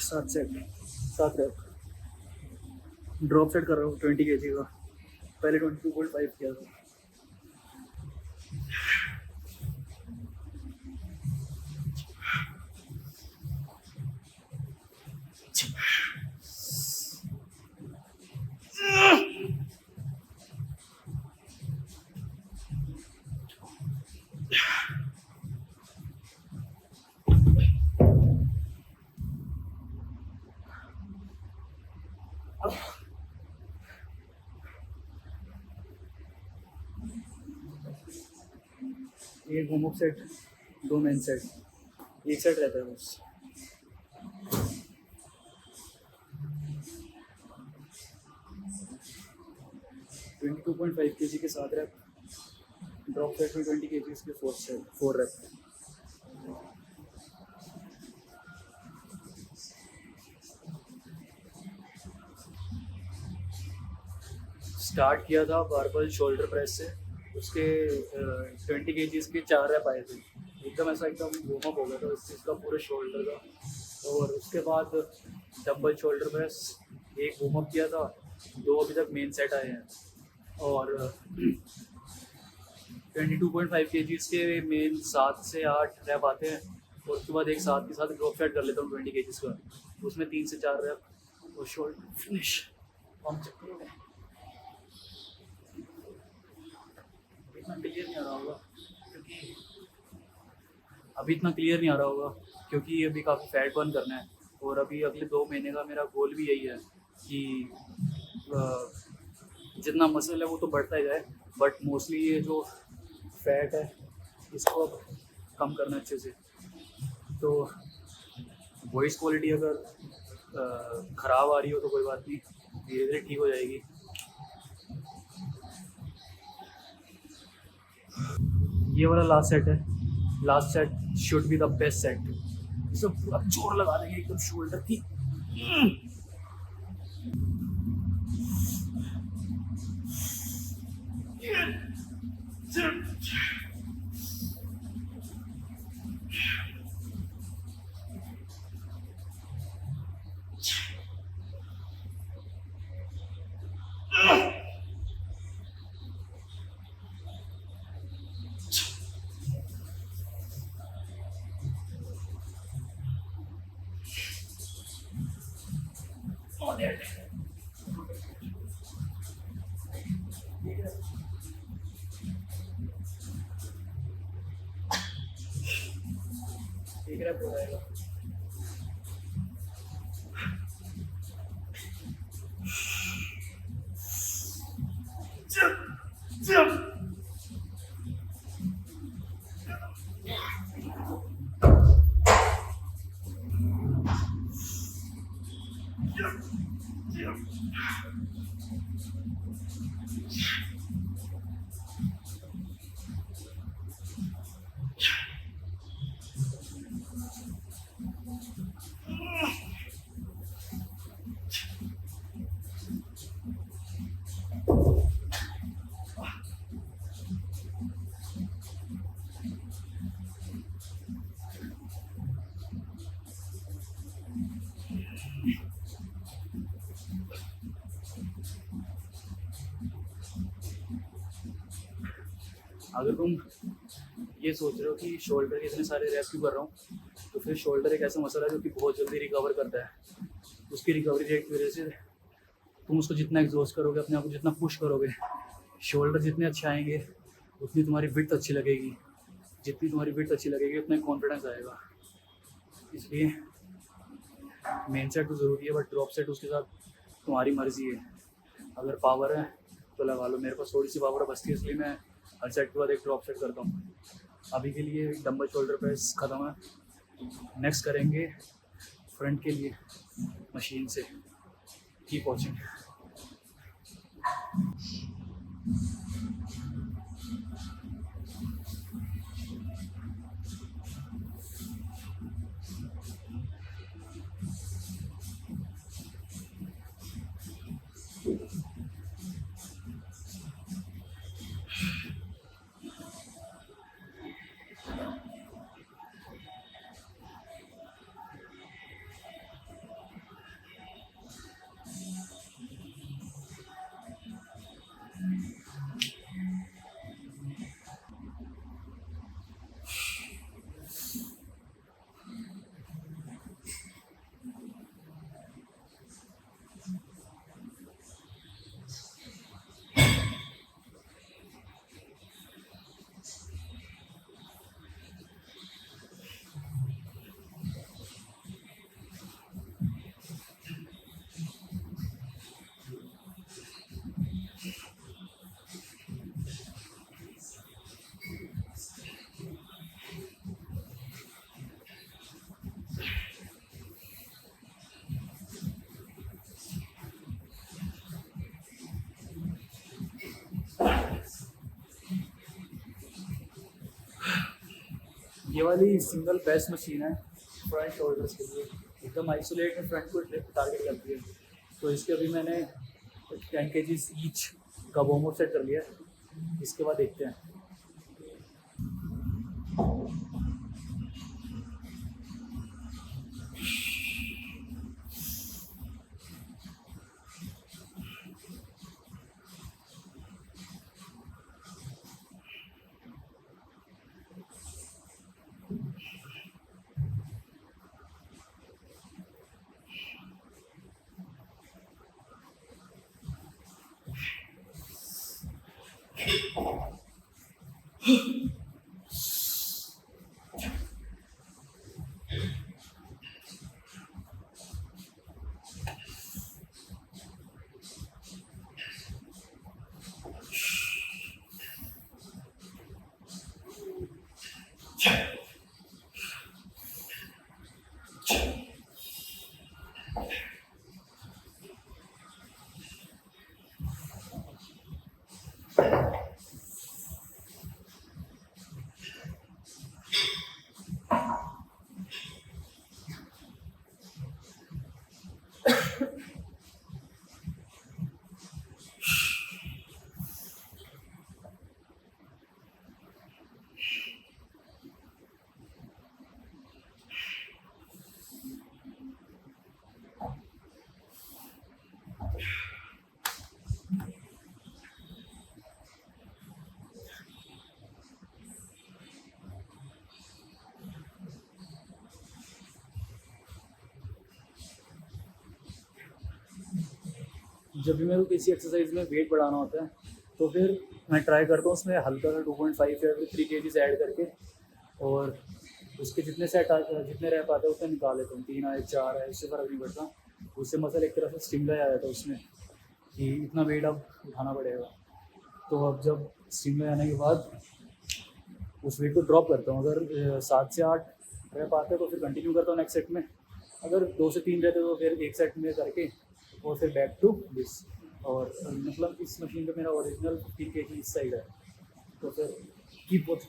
7 set 7 rap. Drop set कर रहा हूँ 20 kg का। पहले 22.5 किया था। एक warm up set, 2 main set, एक सेट रहता है बस। ट्वेंटी 2.5 kg के 7 रैप। ड्रॉप सेट में 20 kg के 4 रैप। स्टार्ट किया था बारबल शोल्डर प्रेस से, उसके 20 kg के 4 रैप आए थे। एकदम ऐसा एकदम वार्म अप हो गया था इस चीज़ का, पूरे शोल्डर का। और उसके बाद डबल शोल्डर प्रेस एक वार्म अप किया था, 2 अभी तक मेन सेट आए हैं। और 22.5 kg के मेन 7 से 8 रैप आते हैं। और उसके बाद एक साथ के साथ ड्रॉप सेट कर लेता हूँ 20 kg का, उसमें 3 से 4 रैप और शोल्डर फिनिश। हम चेक करोगे इतना क्लियर नहीं आ रहा होगा क्योंकि अभी काफ़ी फैट बर्न करना है। और अभी अगले 2 महीने का मेरा गोल भी यही है कि जितना मसल है वो तो बढ़ता ही जाए, बट मोस्टली ये जो फैट है इसको अब कम करना अच्छे से। तो वॉइस क्वालिटी अगर ख़राब आ रही हो तो कोई बात नहीं, धीरे धीरे ठीक हो जाएगी। ये वाला लास्ट सेट है। Last set should be the best set. इसमें पूरा जोर लगा देंगे एकदम शोल्डर की। एक रैप हो जाएगा। अगर तुम ये सोच रहे हो कि शोल्डर के इतने सारे रैप क्यों कर रहा हूँ, तो फिर शोल्डर एक ऐसा मसला है जो कि बहुत जल्दी रिकवर करता है। उसकी रिकवरी रेट की वजह से तुम उसको जितना एग्जॉस्ट करोगे, अपने आप को जितना पुश करोगे, शोल्डर जितने अच्छे आएंगे उतनी तुम्हारी विड्थ अच्छी लगेगी। जितनी तुम्हारी विड्थ अच्छी लगेगी उतना कॉन्फिडेंस आएगा। इसलिए मेन सेट तो ज़रूरी है, बट ड्रॉप सेट उसके साथ तुम्हारी मर्ज़ी है। अगर पावर है तो लगा लो। मेरे पास थोड़ी सी पावर बचती है, इसलिए मैं हर सेट के बाद एक ड्रॉप सेट करता हूँ। अभी के लिए डंबल शोल्डर प्रेस ख़त्म है। नेक्स्ट करेंगे फ्रंट के लिए मशीन से। Keep watching. ये वाली सिंगल बेस्ट मशीन है फ्रंट शोल्डर्स के लिए। एकदम आइसोलेट में फ्रंट को टारगेट करती है। तो इसके अभी मैंने 10 kg ईच का वार्म अप सेट कर लिया है। इसके बाद देखते हैं। जब भी मेरे को किसी एक्सरसाइज में वेट बढ़ाना होता है तो फिर मैं ट्राई करता हूँ उसमें हल्का सा 2.5 या 3 kg ऐड करके, और उसके जितने रैप आते हैं उतने निकाल लेता हूँ। 3 आए 4 आए, उससे फ़र्क नहीं पड़ता। उससे मसल एक तरह से स्टिमुलस आ जाता है उसमें कि इतना वेट अब उठाना पड़ेगा। तो अब जब स्टिमुलस आने के बाद उस वेट को ड्रॉप करता हूँ। अगर 7 से 8 रैप आते हैं तो फिर कंटिन्यू करता हूँ नेक्स्ट सेट में। अगर 2 से 3 रहते तो फिर एक सेट में करके और फिर बैक टू दिस। और मतलब इस मशीन पे मेरा ओरिजिनल 15 kg इस साइड है, तो फिर कीप वॉच।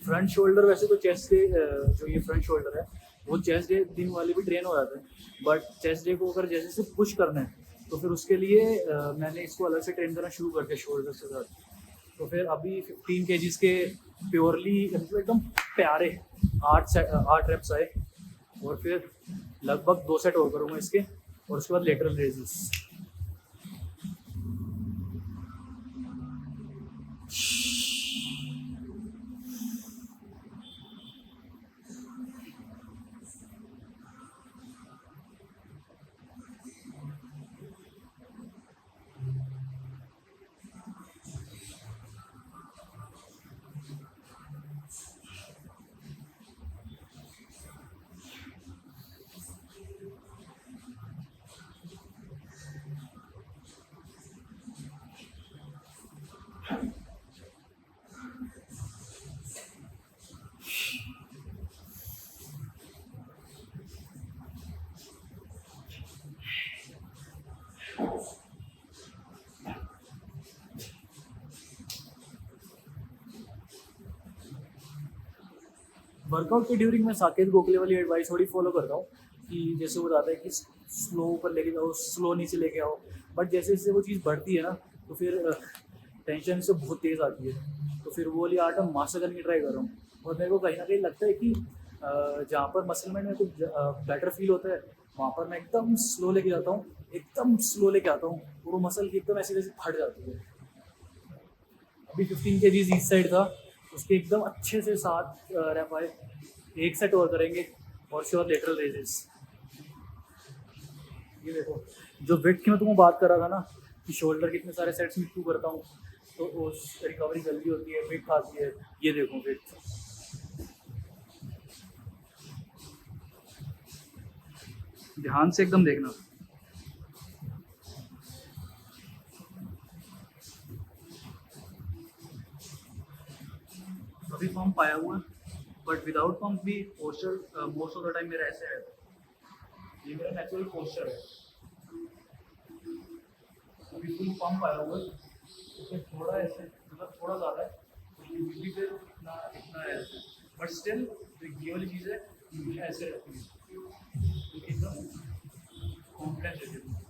फ्रंट शोल्डर वैसे तो चेस्ट डे, जो ये फ्रंट शोल्डर है वो चेस्ट डे दिन वाले भी ट्रेन हो जाते हैं, बट चेस्ट डे को अगर जैसे से पुश करना है तो फिर उसके लिए मैंने इसको अलग से ट्रेन करना शुरू कर दिया शोल्डर के साथ। तो फिर अभी 15 kg के प्योरली मतलब एकदम प्यारे 8 रेप्स आए, और फिर लगभग 2 सेट और करूँगा इसके, और उसके बाद लेटरल रेजेस। वर्कआउट के ड्यूरिंग मैं साकेत गोखले वाली एडवाइस थोड़ी फॉलो करता हूँ कि जैसे वो बताता है कि स्लो ऊपर लेके जाओ, स्लो नीचे लेके आओ, बट जैसे जैसे वो चीज़ बढ़ती है ना तो फिर टेंशन से बहुत तेज़ आती है, तो फिर वो वाली आर्ट मैं मास्टर करने की ट्राई कर रहा हूँ। और मेरे को कहीं ना कहीं लगता है कि जहाँ पर मसल में मेरे को बेटर फील होता है वहाँ पर मैं एकदम स्लो लेके जाता हूँ, एकदम स्लो लेके आता हूँ, और वो मसल की एकदम ऐसी वैसी फट जाती है। अभी 15 kg इस साइड था, उसके एकदम अच्छे से 7 रैप आए, 1 सेट और करेंगे, और श्योर लेटरल रेजेस। ये देखो जो वेट की मैं तुमको बात कर रहा था ना कि शोल्डर कितने सारे सेट्स में क्यों करता हूँ, तो उस रिकवरी जल्दी होती है, वेट खाती है। ये देखो वेट, ध्यान से एकदम देखना। अभी पंप आया हुआ है, बट विदाउट पंप भी posture most of the time मेरा ऐसे रहता है। ये मेरा नेचुरल पोस्चर है। अभी फुल पंप आया हुआ है, उसमें थोड़ा ऐसे मतलब थोड़ा ज़्यादा है, तो यूजली फिर इतना इतना है, बट स्टिल ये वाली चीज़ है मुझे ऐसे रहती है, क्योंकि एकदम कॉन्फिडेंस रहती है।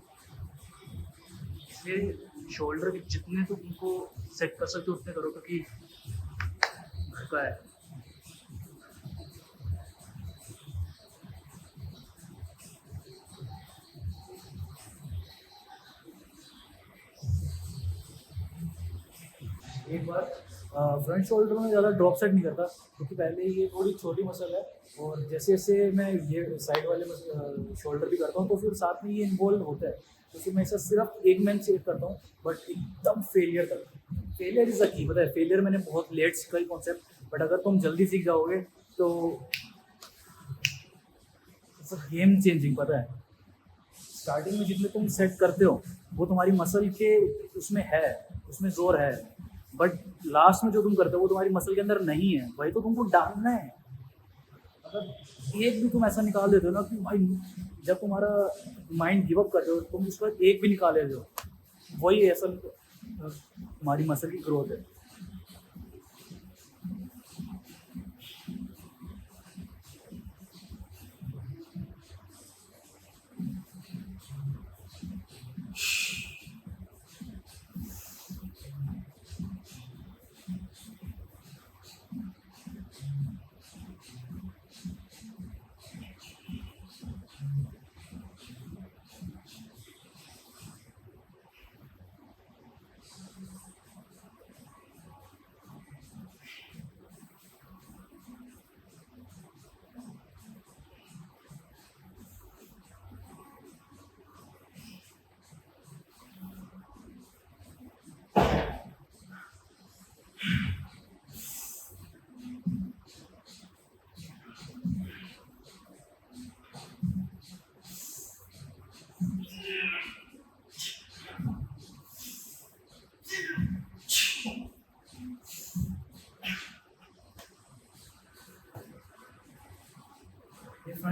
इसलिए शोल्डर के जितने तो उनको सेट कर सकते हो उतने करो, क्योंकि घर का है। एक बार फ्रंट शोल्डर में ज़्यादा ड्रॉप सेट नहीं करता, क्योंकि पहले ये थोड़ी छोटी मसल है, और जैसे जैसे मैं ये साइड वाले शोल्डर भी करता हूँ तो फिर साथ में ये इन्वॉल्व होता है, तो फिर मैं ऐसा सिर्फ एक मैन सेव करता हूँ, बट एकदम फेलियर तक। फेलियर इज़ अ की, पता है फेलियर मैंने बहुत लेट सीखा ही कॉन्सेप्ट, बट अगर तुम जल्दी सीख जाओगे तो गेम चेंजिंग, पता है। स्टार्टिंग में जितने तुम सेट करते हो वो तुम्हारी मसल के उसमें है, उसमें जोर है, बट लास्ट में जो तुम करते हो वो तुम्हारी मसल के अंदर नहीं है, वही तो तुमको डालना है। अगर एक भी तुम ऐसा निकाल देते हो ना कि भाई, जब तुम्हारा माइंड गिव अप कर रहे हो तुम उसका एक भी निकाल लेते हो, वही असल तुम्हारी मसल की ग्रोथ है।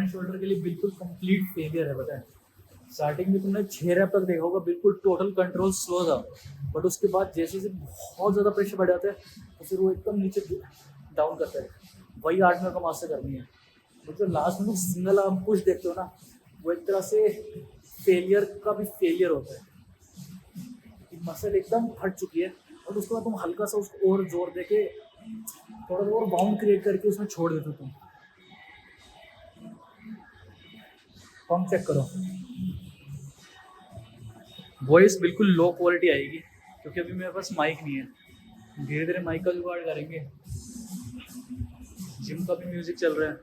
एंड शोल्डर के लिए बिल्कुल कंप्लीट फेलियर है, पता है। स्टार्टिंग में तुमने 6 रैप तक देखा होगा, बिल्कुल टोटल कंट्रोल स्लो था, बट उसके बाद जैसे जैसे बहुत ज़्यादा प्रेशर बढ़ जाता है तो फिर वो एकदम नीचे डाउन करता है। वही 8 मिनट का मास्टर करनी है। तो जो लास्ट में सिंगल आर्म पुश देखते हो ना, वो एक तरह से फेलियर का भी फेलियर होता है कि मसल एकदम फट चुकी है और उसके बाद तुम हल्का सा उसको और जोर दे के थोड़ा सा और बाउंड क्रिएट करके उसमें छोड़ देते हो तुम। पंप चेक करो, वॉइस बिल्कुल लो क्वालिटी आएगी क्योंकि अभी मेरे पास माइक नहीं है। धीरे धीरे माइक का जुगाड़ करेंगे। जिम का भी म्यूज़िक चल रहा है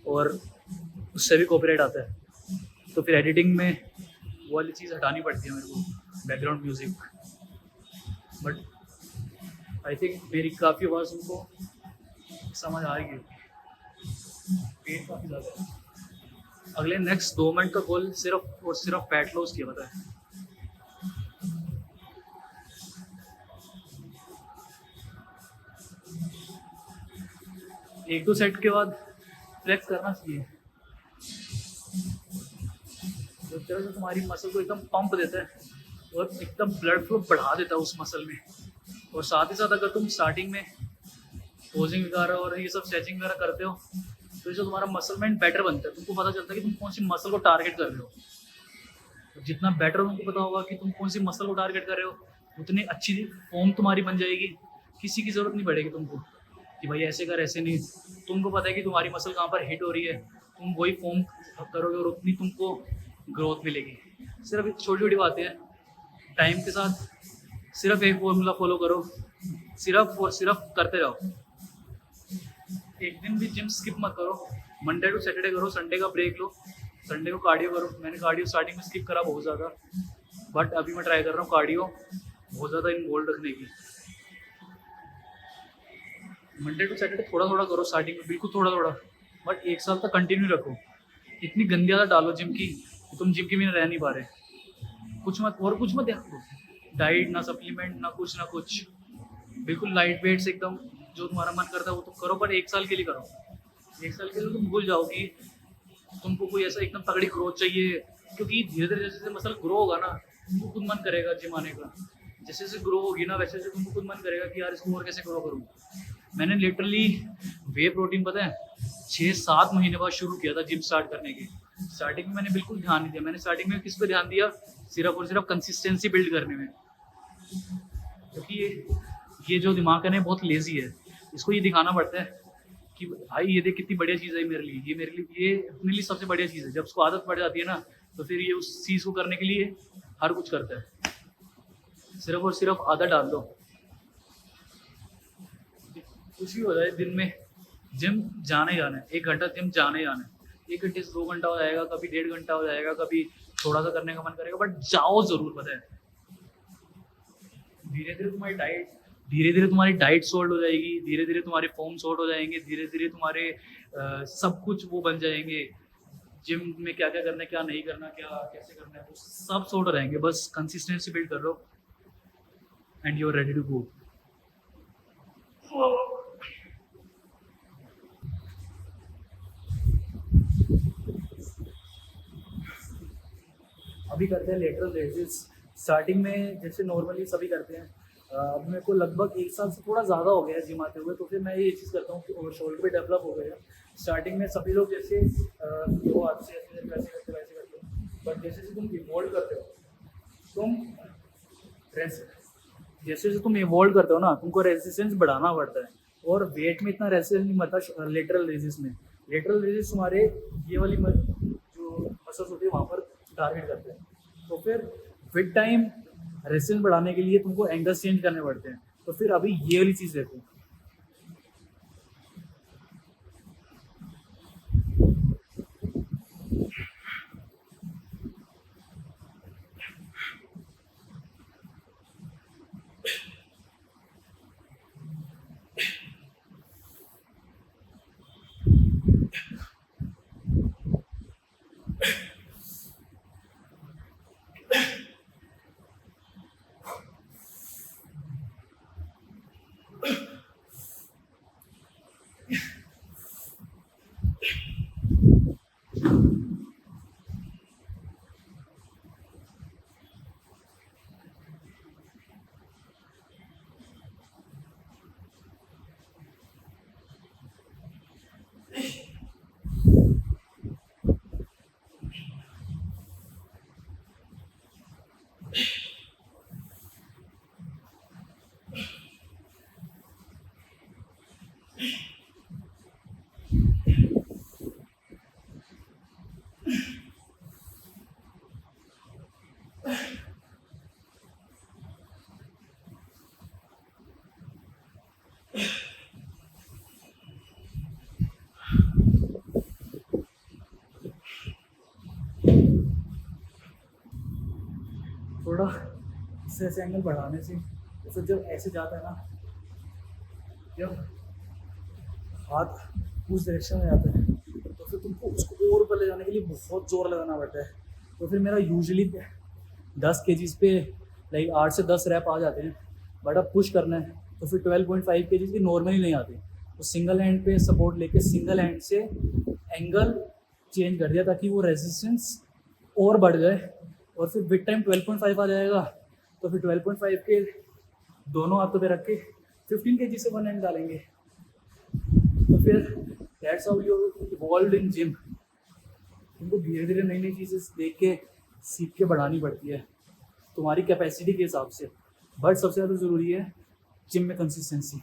और उससे भी कॉपीराइट आता है, तो फिर एडिटिंग में वो वाली चीज़ हटानी पड़ती है मेरे को, background music. But I think मेरी काफ़ी आवाज़ उनको समझ आएगी। पेट काफ़ी ज़्यादा है। अगले नेक्स्ट 2 मिनट का गोल सिर्फ और सिर्फ फैट लॉस किया, पता है। एक दो सेट के बाद फ्लेक्स करना चाहिए, जो तरह से तुम्हारी मसल को एकदम पंप देता है और एकदम ब्लड फ्लो बढ़ा देता है उस मसल में। और साथ ही साथ अगर तुम स्टार्टिंग में पोजिंग वगैरह और ये सब स्ट्रेचिंग वगैरह करते हो तो जो तुम्हारा मसल माइंड बेटर बनता है, तुमको पता चलता है कि तुम कौन सी मसल को टारगेट कर रहे हो। तो जितना बेटर तुमको पता होगा कि तुम कौन सी मसल को टारगेट कर रहे हो, उतनी अच्छी फॉर्म तुम्हारी बन जाएगी। किसी की ज़रूरत नहीं पड़ेगी तुमको कि भाई ऐसे कर ऐसे नहीं। तुमको पता है कि तुम्हारी मसल कहाँ पर हिट हो रही है, तुम वही फॉर्म करोगे और उतनी तुमको ग्रोथ मिलेगी। सिर्फ छोटी छोटी बातें हैं, टाइम के साथ सिर्फ एक फॉर्मूला फॉलो करो, सिर्फ और सिर्फ करते रहो। एक दिन भी जिम स्किप मत करो। मंडे टू सैटरडे करो, संडे का ब्रेक लो, संडे को कार्डियो करो। मैंने कार्डियो स्टार्टिंग में स्किप करा बहुत ज़्यादा, बट अभी मैं ट्राई कर रहा हूँ कार्डियो बहुत ज़्यादा इन्वॉल्व रखने की। मंडे टू सैटरडे थोड़ा थोड़ा करो स्टार्टिंग में, बिल्कुल थोड़ा थोड़ा, बट 1 साल तक कंटिन्यू रखो। इतनी गंदी आदत डालो जिम की कि तुम जिम के बिना रह नहीं पा रहे। कुछ मत देखो, डाइट ना सप्लीमेंट ना कुछ, बिल्कुल लाइट वेट्स एकदम, जो तुम्हारा मन करता है वो तुम करो, पर 1 साल के लिए करो। 1 साल के लिए तुम भूल जाओ कि तुमको कोई ऐसा एकदम तगड़ी ग्रोथ चाहिए, क्योंकि धीरे धीरे जैसे जैसे मसल ग्रो होगा ना, तुमको खुद मन करेगा जिम आने का। जैसे जैसे ग्रो होगी ना वैसे वैसे तुमको खुद मन करेगा कि यार इसको और कैसे ग्रो करूँ। मैंने लिटरली वे प्रोटीन पता है 6-7 महीने बाद शुरू किया था जिम स्टार्ट करने की। स्टार्टिंग में मैंने बिल्कुल ध्यान नहीं दिया। मैंने स्टार्टिंग में किस पे ध्यान दिया, सिर्फ और सिर्फ कंसिस्टेंसी बिल्ड करने में, क्योंकि ये जो दिमाग है ना बहुत लेजी है। इसको ये दिखाना पड़ता है कि भाई ये देख कितनी बढ़िया चीज़ है मेरे लिए, ये अपने लिए सबसे बढ़िया चीज़ है। जब उसको आदत पड़ जाती है ना तो फिर ये उस चीज़ को करने के लिए हर कुछ करता है। सिर्फ और सिर्फ आदत डाल दो, कुछ भी हो जाए दिन में जिम जाना ही जाना है। 1 घंटा जिम जाना ही जाना है। 1 घंटे से 2 घंटा हो जाएगा, कभी 1.5 घंटा हो जाएगा, कभी थोड़ा सा करने का मन करेगा, बट जाओ जरूर। पता है धीरे धीरे तुम्हारी डाइट सॉल्ट हो जाएगी, धीरे धीरे तुम्हारे फॉर्म सॉल्ट हो जाएंगे, धीरे धीरे तुम्हारे सब कुछ वो बन जाएंगे। जिम में क्या क्या करना है, क्या नहीं करना, क्या कैसे करना है, वो सब सॉर्ट हो जाएंगे। बस कंसिस्टेंसी बिल्ड कर लो and you are ready to go. अभी करते हैं लेटरल रेजेस। स्टार्टिंग में जैसे नॉर्मली सभी करते हैं, अब मेरे को लगभग 1 साल से थोड़ा ज़्यादा हो गया है जिम आते हुए, तो फिर मैं ये चीज़ करता हूँ कि शोल्डर भी डेवलप हो गया। स्टार्टिंग में सभी लोग जैसे वो हाथ से ऐसे वैसे करते हो, बट जैसे जैसे तुम इवॉल्व करते हो जैसे जैसे तुम इवॉल्व करते हो ना, तुमको रेजिस्टेंस बढ़ाना पड़ता है। और वेट में इतना रेजिस्टेंस नहीं बढ़ता लेटरल रेजिस में। लेटरल रेजिस तुम्हारे ये वाली जो मसल्स होती है वहाँ पर टारगेट करते हैं। तो फिर विद टाइम रेजिस्टेंस बढ़ाने के लिए तुमको एंगल्स चेंज करने पड़ते हैं। तो फिर अभी ये वाली चीज़ देखो, थोड़ा इससे ऐसे एंगल बढ़ाने से, तो फिर जब ऐसे जाता है ना, जब हाथ उस डायरेक्शन में जाता है तो फिर तुमको उसको और ऊपर ले जाने के लिए बहुत ज़ोर लगाना पड़ता है। तो फिर मेरा यूजुअली 10 kgs पे लाइक 8 से 10 रैप आ जाते हैं, बट अब पुश करना है तो फिर 12.5 kgs की नॉर्मली नहीं आती। तो सिंगल हैंड पे सपोर्ट लेके सिंगल हैंड से एंगल चेंज कर दिया ताकि वो रेजिस्टेंस और बढ़ जाए, और फिर विद टाइम 12.5 आ जाएगा। तो फिर 12.5 के दोनों हाथों पे रख के 15 kg से वन हैंड डालेंगे। तो फिर that's how you evolve in gym. तुमको धीरे धीरे नई नई चीज़ें देख के सीख के बढ़ानी पड़ती है तुम्हारी कैपेसिटी के हिसाब से, बट सबसे ज़्यादा ज़रूरी है जिम में कंसिस्टेंसी।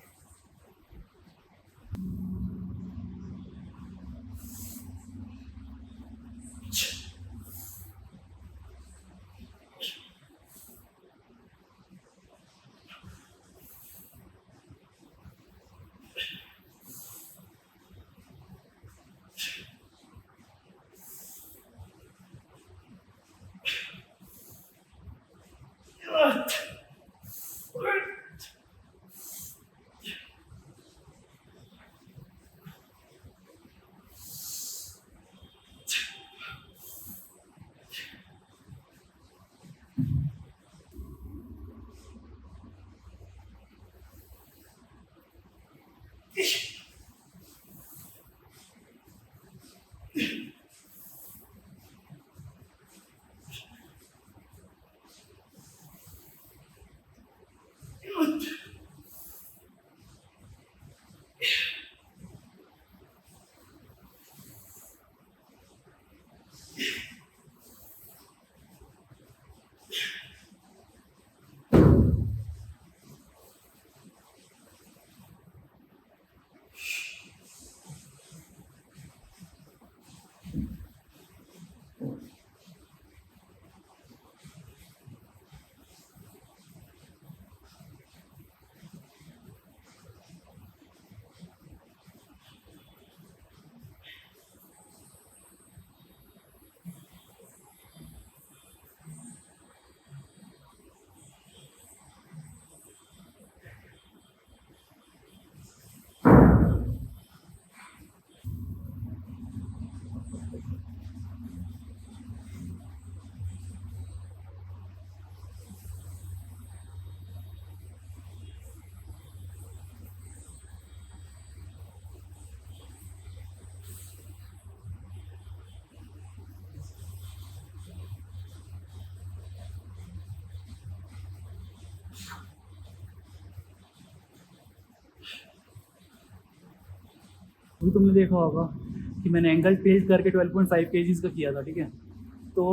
अभी तुमने देखा होगा कि मैंने एंगल टिल्ट करके 12.5 kgs का किया था, ठीक है। तो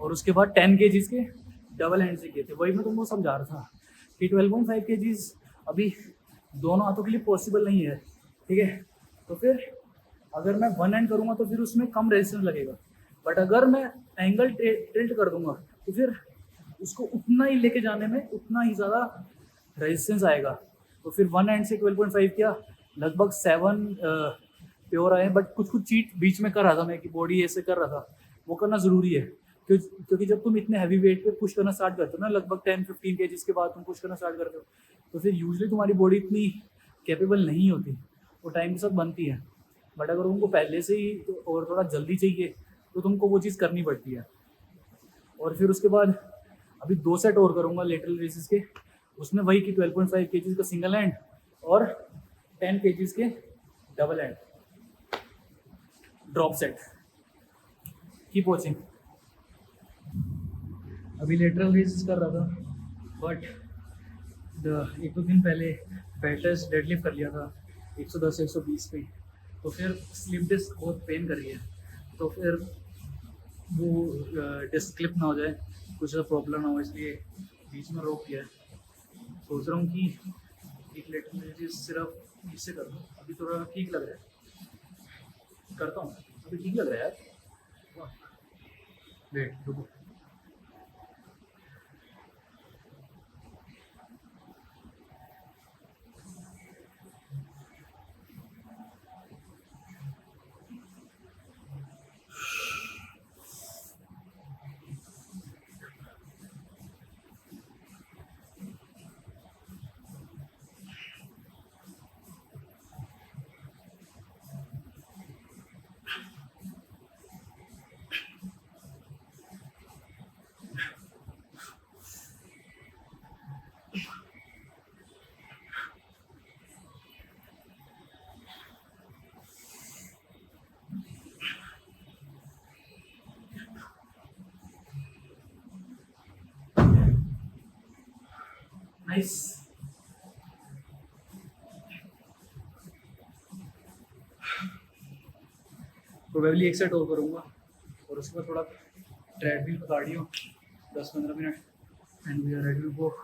और उसके बाद 10 kgs के डबल हैंड से किए थे। वही मैं तुमको समझा रहा था कि 12.5 kgs अभी दोनों हाथों के लिए पॉसिबल नहीं है, ठीक है। तो फिर अगर मैं वन हैंड करूँगा तो फिर उसमें कम रेजिस्टेंस लगेगा, बट अगर मैं एंगल टिल्ट कर दूंगा तो फिर उसको उतना ही लेके जाने में उतना ही ज़्यादा रेजिस्टेंस आएगा। तो फिर वन हैंड से 12.5 किया, लगभग 7 प्योर आए, बट कुछ कुछ चीट बीच में कर रहा था मैं कि बॉडी ऐसे कर रहा था, वो करना ज़रूरी है। क्योंकि जब तुम इतने हैवी वेट पे पुश करना स्टार्ट करते हो ना, लगभग 10-15 kgs के बाद तुम पुश करना स्टार्ट करते हो, तो फिर यूजुअली तुम्हारी बॉडी इतनी कैपेबल नहीं होती, वो टाइम के साथ बनती है। बट अगर तुमको पहले से ही और थोड़ा जल्दी चाहिए तो तुमको वो चीज़ करनी पड़ती है। और फिर उसके बाद अभी 2 सेट और करूँगा लेटरल रेसिस के, उसमें वही कि 12.5 kgs का सिंगल हैंड और 10 kgs के double hand drop set. Keep watching. अभी लेटरल रेसिस कर रहा था, बट एक दो दिन पहले बेल्टर्स डेडलिफ्ट कर लिया था 110-120 पे, तो फिर स्लिप डिस्क बहुत पेन कर रही है। तो फिर वो डिस्क क्लिप ना हो जाए, कुछ ऐसा प्रॉब्लम ना हो, इसलिए बीच में रोक दिया है। सोच रहा हूँ कि एक लेटरल रेसिस सिर्फ इससे कर दूँ। अभी थोड़ा ठीक लग रहा है, करता हूँ। अभी ठीक लग रहा है यार। वेट रुको। नाइस। प्रोबेबली एक सेट और करूँगा और उसके बाद थोड़ा ट्रेडमिल पर cardio 10-15 minute and we are ready to go.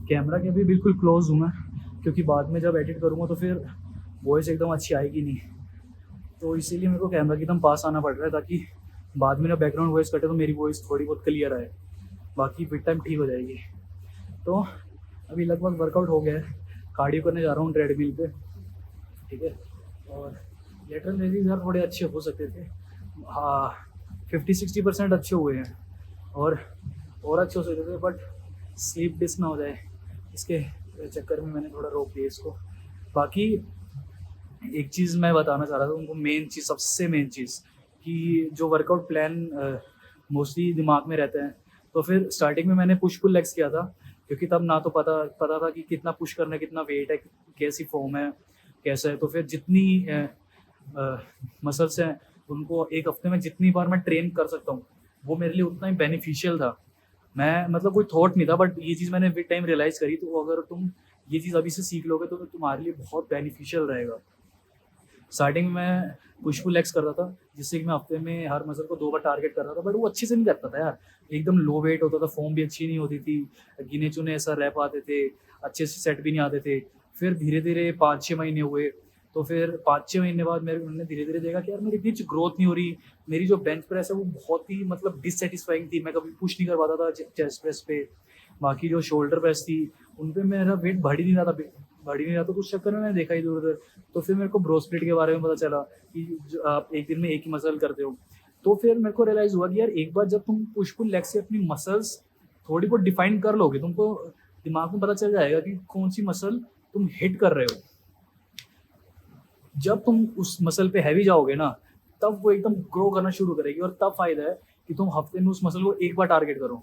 Camera के भी बिल्कुल क्लोज हूँ मैं, क्योंकि बाद में जब एडिट करूँगा तो फिर वॉइस एकदम अच्छी आएगी नहीं, तो इसीलिए मेरे को कैमरा के एकदम पास आना पड़ रहा है ताकि बाद में जब बैकग्राउंड वॉइस कटे तो मेरी वॉइस थोड़ी बहुत क्लियर आए, बाकी विद टाइम ठीक हो जाएगी। तो अभी लगभग वर्कआउट हो गया है, कार्डियो करने जा रहा हूँ ट्रेडमिल पे, ठीक है। और लेटरल रेजेस यार थोड़े अच्छे हो सकते थे, हाँ 50-60% अच्छे हुए हैं और अच्छे हो सकते थे, बट स्लीप डिस्क ना हो जाए इसके चक्कर में मैंने थोड़ा रोक दिया इसको। बाकी एक चीज़ मैं बताना चाह रहा था उनको, मेन चीज़, सबसे मेन चीज़ कि जो वर्कआउट प्लान मोस्टली दिमाग में रहते हैं, तो फिर स्टार्टिंग में मैंने पुश पुल लेग्स किया था, क्योंकि तब ना तो पता था कि कितना पुश करना है, कितना वेट है, कैसी फॉर्म है, कैसा है। तो फिर जितनी मसल्स हैं उनको एक हफ्ते में जितनी बार मैं ट्रेन कर सकता हूँ वो मेरे लिए उतना ही बेनिफिशियल था। मैं मतलब कोई थॉट नहीं था, बट ये चीज़ मैंने विद टाइम रियलाइज़ करी। तो अगर तुम ये चीज़ अभी से सीख लोगे तो तुम्हारे लिए बहुत बेनिफिशियल रहेगा। स्टार्टिंग में मैं पुश पुल लेग्स करता था, जिससे कि मैं हफ्ते में हर मसल को 2 बार टारगेट करता था, बट वो अच्छे से नहीं करता था यार, एकदम लो वेट होता था, फॉर्म भी अच्छी नहीं होती थी, गिने चुने ऐसा रैप आते थे, अच्छे से सेट भी नहीं आते थे। फिर धीरे धीरे 5-6 महीने हुए, तो फिर 5-6 महीने बाद मेरे मैंने धीरे धीरे देखा कि यार मेरी इतनी ग्रोथ नहीं हो रही, मेरी जो बेंच प्रेस है वो बहुत ही मतलब डिससेटिस्फाइंग थी, मैं कभी पुश नहीं कर पाता था चेस्ट प्रेस पे। बाकी जो शोल्डर प्रेस थी उन पे मेरा वेट बढ़ ही नहीं रहा था, तो उस चक्कर में मैंने देखा इधर उधर। तो फिर मेरे को ब्रो स्प्लिट के बारे में पता चला कि आप एक दिन में एक ही मसल करते हो। तो फिर मेरे को रियलाइज़ हुआ कि यार एक बार जब तुम पुश पुल लेग से अपनी मसल्स थोड़ी बहुत डिफाइन कर लोगे, तुमको दिमाग में पता चल जाएगा कि कौन सी मसल तुम हिट कर रहे हो। जब तुम उस मसल पे हैवी जाओगे ना, तब वो एकदम ग्रो करना शुरू करेगी, और तब फायदा है कि तुम हफ्ते में उस मसल को एक बार टारगेट करो।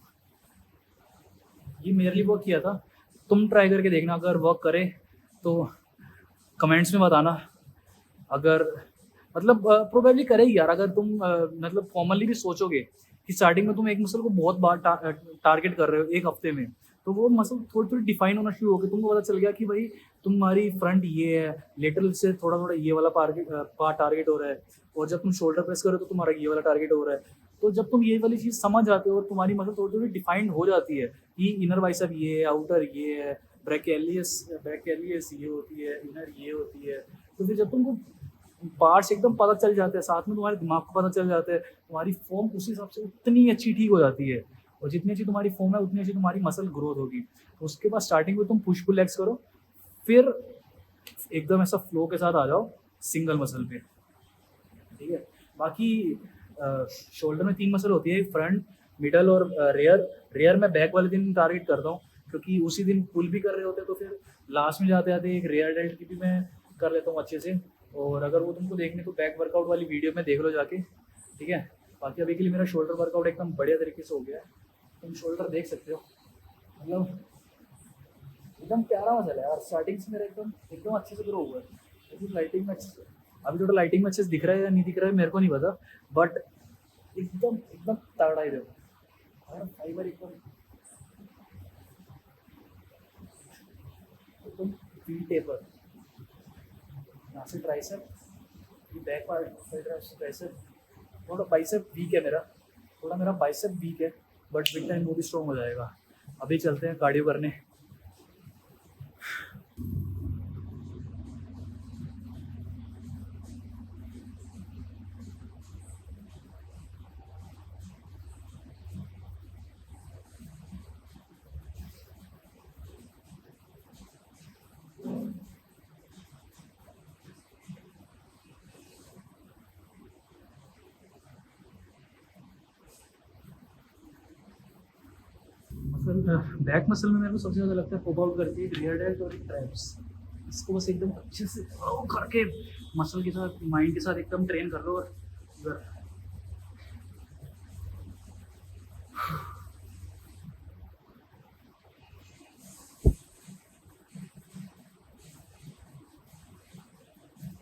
ये मेरे लिए वर्क किया था, तुम ट्राई करके देखना, अगर वर्क करे तो कमेंट्स में बताना। अगर मतलब प्रोबेबली करेगी यार, अगर तुम मतलब फॉर्मली भी सोचोगे कि स्टार्टिंग में तुम एक मसल को बहुत बार टारगेट कर रहे हो एक हफ्ते में, तो वो मसल थोड़ी थोड़ी डिफाइन होना शुरू हो गया, तुमको पता चल गया कि भाई तुम्हारी फ्रंट ये है, लेटरल से थोड़ा थोड़ा ये वाला पार्ट टारगेट हो रहा है, और जब तुम शोल्डर प्रेस करो तो तुम्हारा ये वाला टारगेट हो रहा है। तो जब तुम ये वाली चीज़ समझ जाते हो और तुम्हारी मसल थोड़ी थोड़ी डिफाइंड हो जाती है कि इनर बाइसेप ये है, आउटर ये है, ब्रैकियलियस ये होती है, इनर ये होती है, तो फिर जब तुमको पार्ट्स एकदम पता चल जाते हैं, साथ में तुम्हारे दिमाग को पता चल जाता है, तुम्हारी फॉर्म उस हिसाब से उतनी अच्छी ठीक हो जाती है, और जितनी अच्छी तुम्हारी फॉर्म है उतनी अच्छी तुम्हारी मसल ग्रोथ होगी। तो उसके बाद स्टार्टिंग में तुम पुश पुल लेग्स करो, फिर एकदम ऐसा फ्लो के साथ आ जाओ सिंगल मसल पे, ठीक है। बाकी शोल्डर में 3 मसल होती है, फ्रंट, मिडल और रेयर मैं बैक वाले दिन टारगेट करता हूँ, क्योंकि उसी दिन पुल भी कर रहे होते हैं, तो फिर लास्ट में जाते जाते एक रेयर डेल्ट की भी मैं कर लेता हूँ अच्छे से। और अगर वो तुमको देखने तो बैक वर्कआउट वाली वीडियो में देख लो जाके, ठीक है। बाकी अभी के लिए मेरा शोल्डर वर्कआउट एकदम बढ़िया तरीके से हो गया है, तुम शोल्डर देख सकते हो, मतलब एकदम प्यारा मसल है यार, स्टार्टिंग से मेरा एकदम एकदम अच्छे से ग्रो हुआ है। अभी लाइटिंग में अच्छे से, अभी थोड़ा लाइटिंग में अच्छे से दिख रहा है या नहीं दिख रहा है मेरे को नहीं पता, बट एकदम एकदम तगड़ा ही देखो और फाइबर एकदम एकदम वी टेपर, यहाँ से ट्राइसेप, ये बैक पार्ट ट्राइसेप, थोड़ा बाइसेप वीक है मेरा, थोड़ा मेरा बाइसेप वीक है, बट विद टाइम वो भी स्ट्रॉन्ग हो जाएगा। अभी चलते हैं कार्डियो करने। मसल बैक मसल में मेरे को सबसे ज़्यादा लगता है पॉप आउट करती है रियर डेल्ट और ट्रैप्स, इसको बस एकदम अच्छे से करके मसल के साथ माइंड के साथ एकदम ट्रेन कर लो और